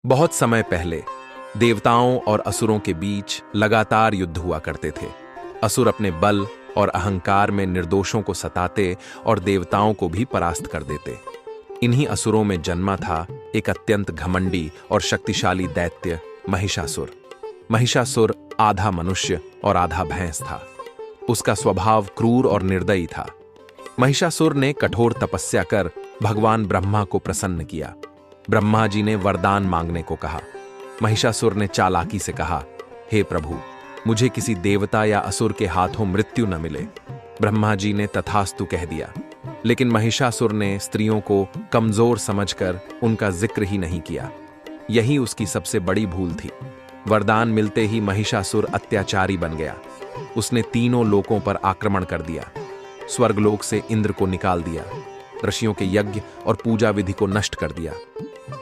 बहुत समय पहले देवताओं और असुरों के बीच लगातार युद्ध हुआ करते थे। असुर अपने बल और अहंकार में निर्दोषों को सताते और देवताओं को भी परास्त कर देते। इन्हीं असुरों में जन्मा था एक अत्यंत घमंडी और शक्तिशाली दैत्य महिषासुर। महिषासुर आधा मनुष्य और आधा भैंस था। उसका स्वभाव क्रूर और निर्दयी था। महिषासुर ने कठोर तपस्या कर भगवान ब्रह्मा को प्रसन्न किया। ब्रह्मा जी ने वरदान मांगने को कहा। महिषासुर ने चालाकी से कहा, हे प्रभु, मुझे किसी देवता या असुर के हाथों मृत्यु न मिले। ब्रह्मा जी ने तथास्तु कह दिया, लेकिन महिषासुर ने स्त्रियों को कमजोर समझकर उनका जिक्र ही नहीं किया। यही उसकी सबसे बड़ी भूल थी। वरदान मिलते ही महिषासुर अत्याचारी बन गया। उसने तीनों लोकों पर आक्रमण कर दिया। स्वर्गलोक से इंद्र को निकाल दिया, ऋषियों के यज्ञ और पूजा विधि को नष्ट कर दिया।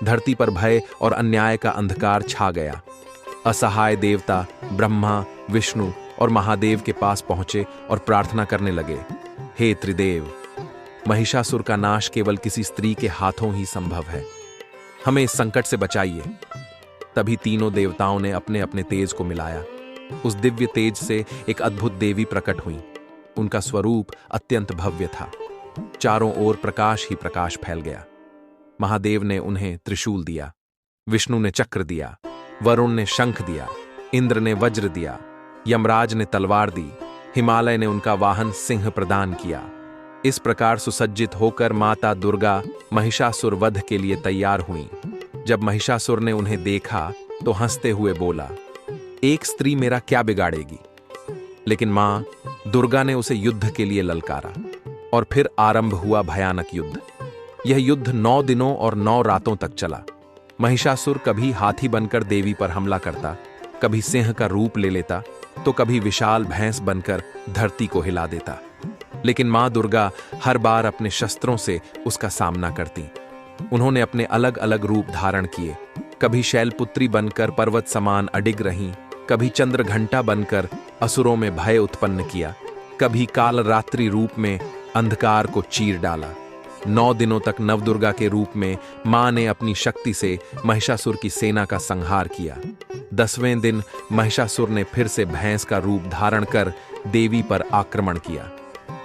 धरती पर भय और अन्याय का अंधकार छा गया। असहाय देवता ब्रह्मा, विष्णु और महादेव के पास पहुंचे और प्रार्थना करने लगे, हे त्रिदेव, महिषासुर का नाश केवल किसी स्त्री के हाथों ही संभव है। हमें इस संकट से बचाइए। तभी तीनों देवताओं ने अपने अपने तेज को मिलाया। उस दिव्य तेज से एक अद्भुत देवी प्रकट हुई। उनका स्वरूप अत्यंत भव्य था। चारों ओर प्रकाश ही प्रकाश फैल गया। महादेव ने उन्हें त्रिशूल दिया, विष्णु ने चक्र दिया, वरुण ने शंख दिया, इंद्र ने वज्र दिया, यमराज ने तलवार दी, हिमालय ने उनका वाहन सिंह प्रदान किया। इस प्रकार सुसज्जित होकर माता दुर्गा महिषासुर वध के लिए तैयार हुई। जब महिषासुर ने उन्हें देखा तो हंसते हुए बोला, एक स्त्री मेरा क्या बिगाड़ेगी। लेकिन मां दुर्गा ने उसे युद्ध के लिए ललकारा और फिर आरंभ हुआ भयानक युद्ध। यह युद्ध 9 दिनों और 9 रातों तक चला। महिषासुर कभी हाथी बनकर देवी पर हमला करता, कभी सिंह का रूप ले लेता, तो कभी विशाल भैंस बनकर धरती को हिला देता। लेकिन मां दुर्गा हर बार अपने शस्त्रों से उसका सामना करती। उन्होंने अपने अलग अलग रूप धारण किए। कभी शैलपुत्री बनकर पर्वत समान अडिग रहीं, कभी चंद्रघंटा बनकर असुरों में भय उत्पन्न किया, कभी कालरात्रि रूप में अंधकार को चीर डाला। 9 दिनों तक नवदुर्गा के रूप में मां ने अपनी शक्ति से महिषासुर की सेना का संहार किया। 10वें दिन महिषासुर ने फिर से भैंस का रूप धारण कर देवी पर आक्रमण किया।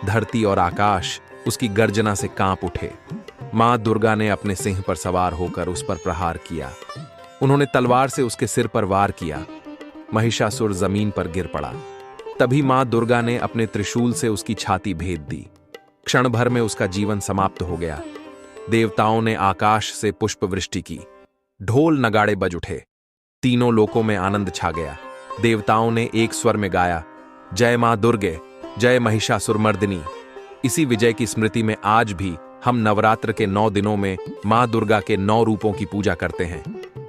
धरती और आकाश उसकी गर्जना से कांप उठे। मां दुर्गा ने अपने सिंह पर सवार होकर उस पर प्रहार किया। उन्होंने तलवार से उसके सिर पर वार किया। महिषासुर जमीन पर गिर पड़ा। तभी मां दुर्गा ने अपने त्रिशूल से उसकी छाती भेद दी। क्षण भर में उसका जीवन समाप्त हो गया। देवताओं ने आकाश से पुष्प वृष्टि की। ढोल नगाड़े बज उठे। तीनों लोकों में आनंद छा गया। देवताओं ने एक स्वर में गाया, जय मां दुर्गे, जय महिषासुर मर्दिनी। इसी विजय की स्मृति में आज भी हम नवरात्र के 9 दिनों में मां दुर्गा के 9 रूपों की पूजा करते हैं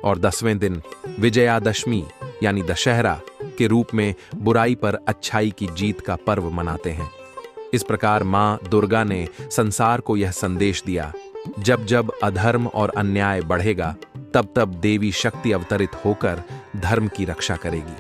और 10वें दिन विजयादशमी यानी दशहरा के रूप में बुराई पर अच्छाई की जीत का पर्व मनाते हैं। इस प्रकार मां दुर्गा ने संसार को यह संदेश दिया, जब जब अधर्म और अन्याय बढ़ेगा, तब तब देवी शक्ति अवतरित होकर धर्म की रक्षा करेगी।